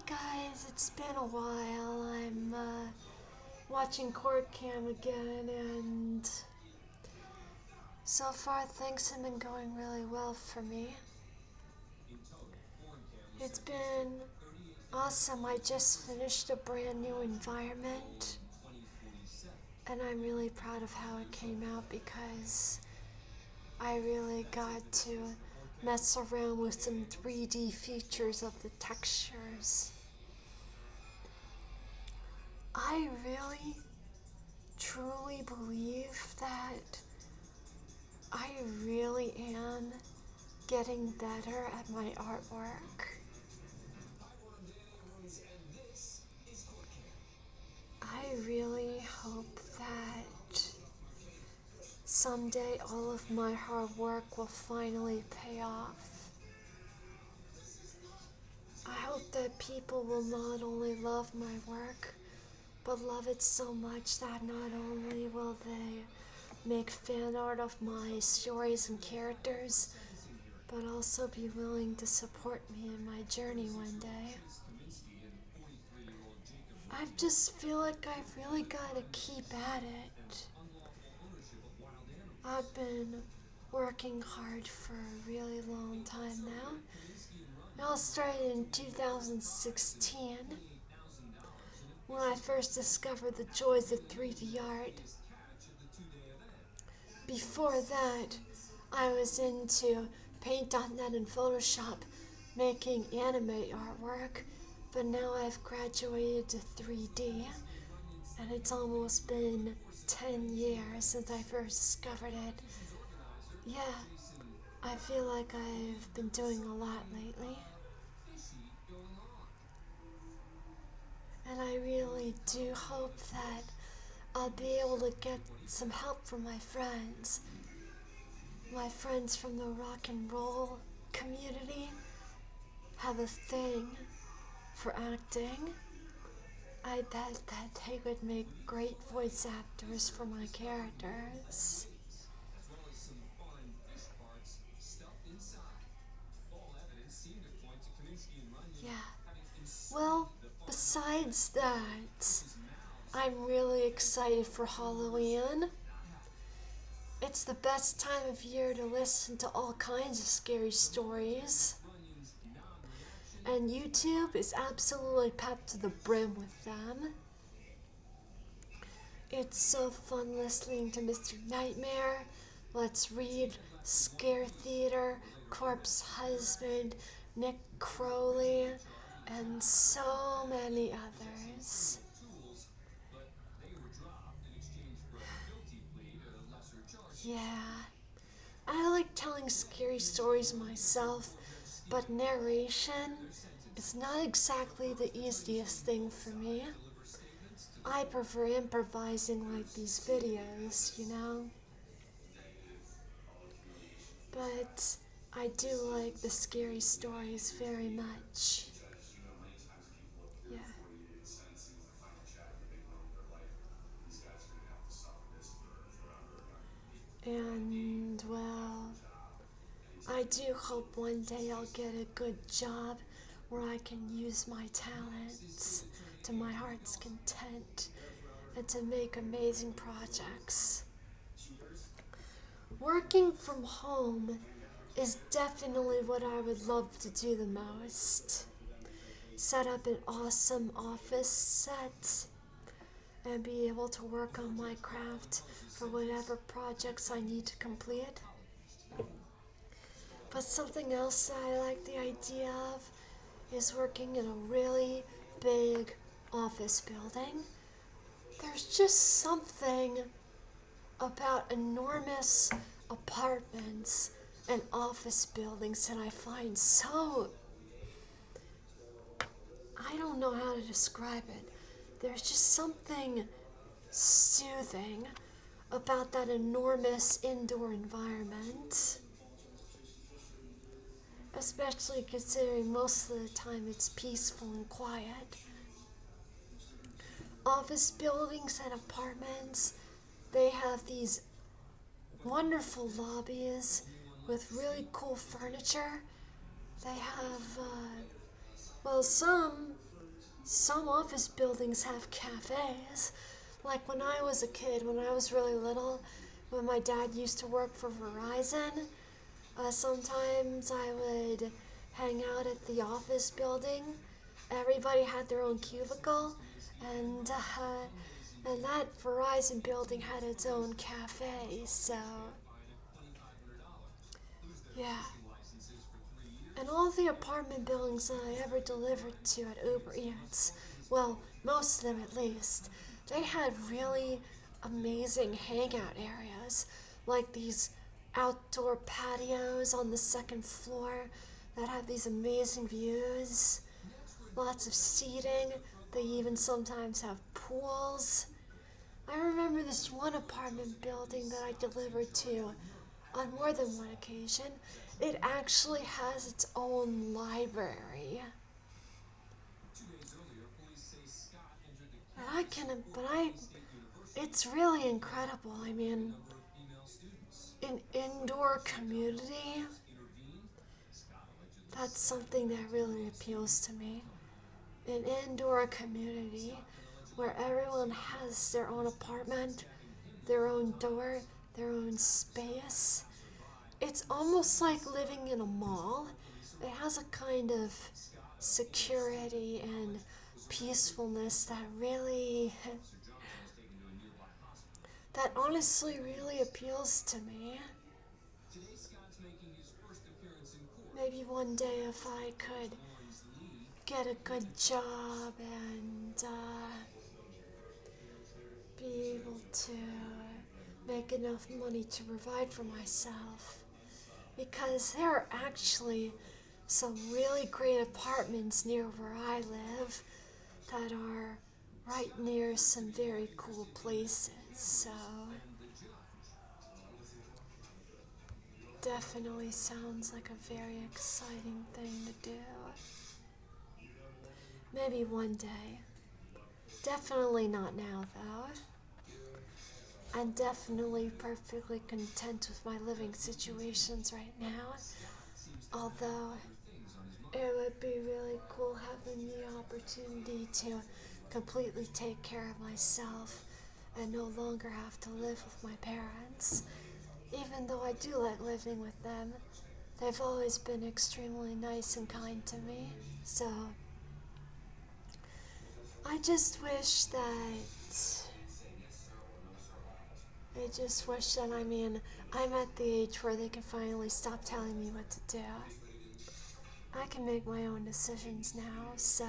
Guys, it's been a while. I'm watching Court Cam again, and so far things have been going really well for me. It's been awesome. I just finished a brand new environment, and I'm really proud of how it came out because I really got to mess around with some 3D features of the textures. I really truly believe that I really am getting better at my artwork. I really hope that someday all of my hard work will finally pay off. I hope that people will not only love my work, but love it so much that not only will they make fan art of my stories and characters, but also be willing to support me in my journey one day. I just feel like I've really got to keep at it. I've been working hard for a really long time now. It all started in 2016 when I first discovered the joys of 3D art. Before that, I was into Paint.net and Photoshop making anime artwork, but now I've graduated to 3D, and it's almost been 10 years since I first discovered it. Yeah, I feel like I've been doing a lot lately. And I really do hope that I'll be able to get some help from my friends. My friends from the rock and roll community have a thing for acting. I bet that they would make great voice actors for my characters. Yeah. Well, besides that, I'm really excited for Halloween. It's the best time of year to listen to all kinds of scary stories. And YouTube is absolutely packed to the brim with them. It's so fun listening to Mr. Nightmare, Let's Read, Scare Theater, Corpse Husband, Nick Crowley, and so many others. Yeah, I like telling scary stories myself, but narration is not exactly the easiest thing for me. I prefer improvising like these videos, you know? But I do like the scary stories very much. Yeah. And, well, I do hope one day I'll get a good job where I can use my talents to my heart's content and to make amazing projects. Working from home is definitely what I would love to do the most. Set up an awesome office set and be able to work on my craft for whatever projects I need to complete. But something else that I like the idea of is working in a really big office building. There's just something about enormous apartments and office buildings that I find so, I don't know how to describe it. There's just something soothing about that enormous indoor environment, especially considering most of the time it's peaceful and quiet. Office buildings and apartments, they have these wonderful lobbies with really cool furniture. They have, well, some some office buildings have cafes. Like when I was a kid, when I was really little, when my dad used to work for Verizon, sometimes I would hang out at the office building. Everybody had their own cubicle, and that Verizon building had its own cafe. So yeah, and all the apartment buildings that I ever delivered to at Uber Eats, well, most of them at least, they had really amazing hangout areas, like these outdoor patios on the second floor that have these amazing views, lots of seating. They even sometimes have pools. I remember this one apartment building that I delivered to on more than one occasion. It actually has its own library. But it's really incredible. I mean, an indoor community, that's something that really appeals to me. An indoor community where everyone has their own apartment, their own door, their own space. It's almost like living in a mall. It has a kind of security and peacefulness that honestly really appeals to me. Maybe one day if I could get a good job and be able to make enough money to provide for myself. Because there are actually some really great apartments near where I live that are right near some very cool places. So, definitely sounds like a very exciting thing to do. Maybe one day. Definitely not now, though. I'm definitely perfectly content with my living situations right now. Although, it would be really cool having the opportunity to completely take care of myself and no longer have to live with my parents. Even though I do like living with them, they've always been extremely nice and kind to me. So, I just wish that. I mean, I'm at the age where they can finally stop telling me what to do. I can make my own decisions now, so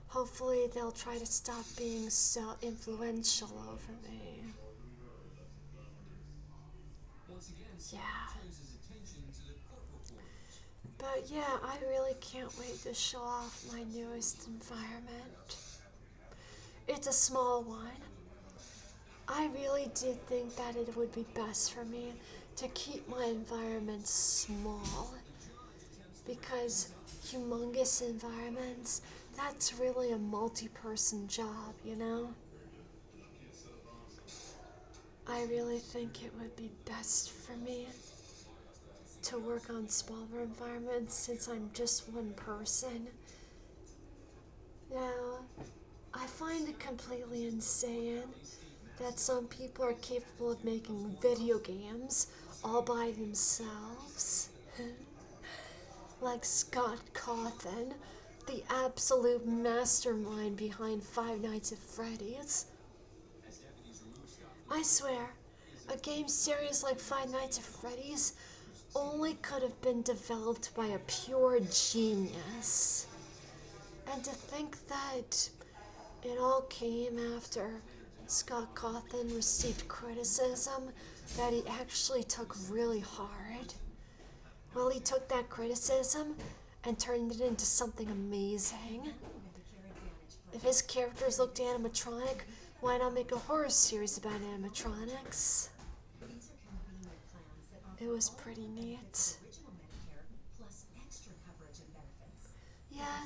hopefully they'll try to stop being so influential over me. Yeah. But yeah, I really can't wait to show off my newest environment. It's a small one. I really did think that it would be best for me to keep my environment small because humongous environments, that's really a multi-person job, you know? I really think it would be best for me to work on smaller environments since I'm just one person. Now, I find it completely insane that some people are capable of making video games all by themselves. Like Scott Cawthon, the absolute mastermind behind Five Nights at Freddy's. I swear, a game series like Five Nights at Freddy's only could have been developed by a pure genius. And to think that it all came after Scott Cawthon received criticism that he actually took really hard. Well, he took that criticism and turned it into something amazing. If his characters looked animatronic, why not make a horror series about animatronics? It was pretty neat. Yeah,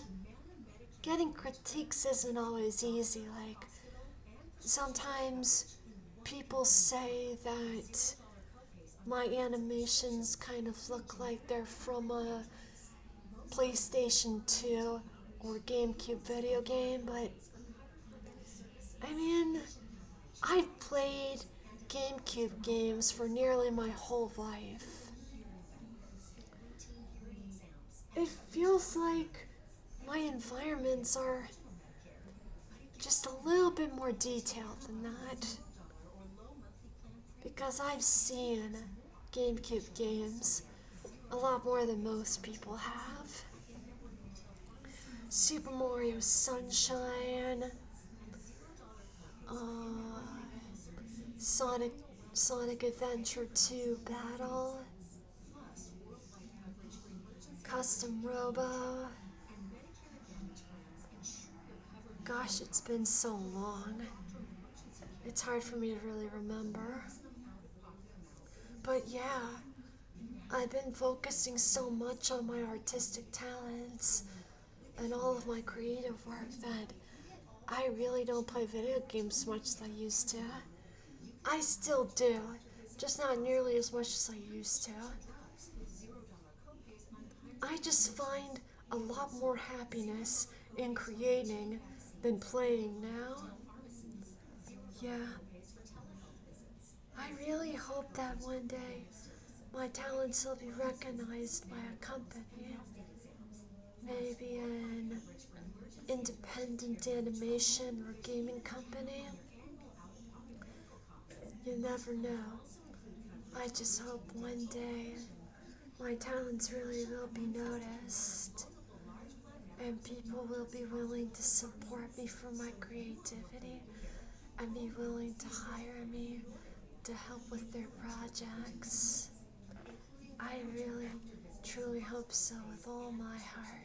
getting critiques isn't always easy. Like, sometimes people say that my animations kind of look like they're from a PlayStation 2 or GameCube video game, but I mean, I've played GameCube games for nearly my whole life. It feels like my environments are just a little bit more detailed than that. Because I've seen GameCube games a lot more than most people have. Super Mario Sunshine, uh, Sonic Sonic Adventure 2 Battle, Custom Robo. Gosh, it's been so long. It's hard for me to really remember. But yeah, I've been focusing so much on my artistic talents and all of my creative work that I really don't play video games as much as I used to. I still do, just not nearly as much as I used to. I just find a lot more happiness in creating than playing now. Yeah, I really hope that one day my talents will be recognized by a company. Maybe an independent animation or gaming company. You never know. I just hope one day my talents really will be noticed and people will be willing to support me for my creativity and be willing to hire me to help with their projects. I really, truly hope so with all my heart.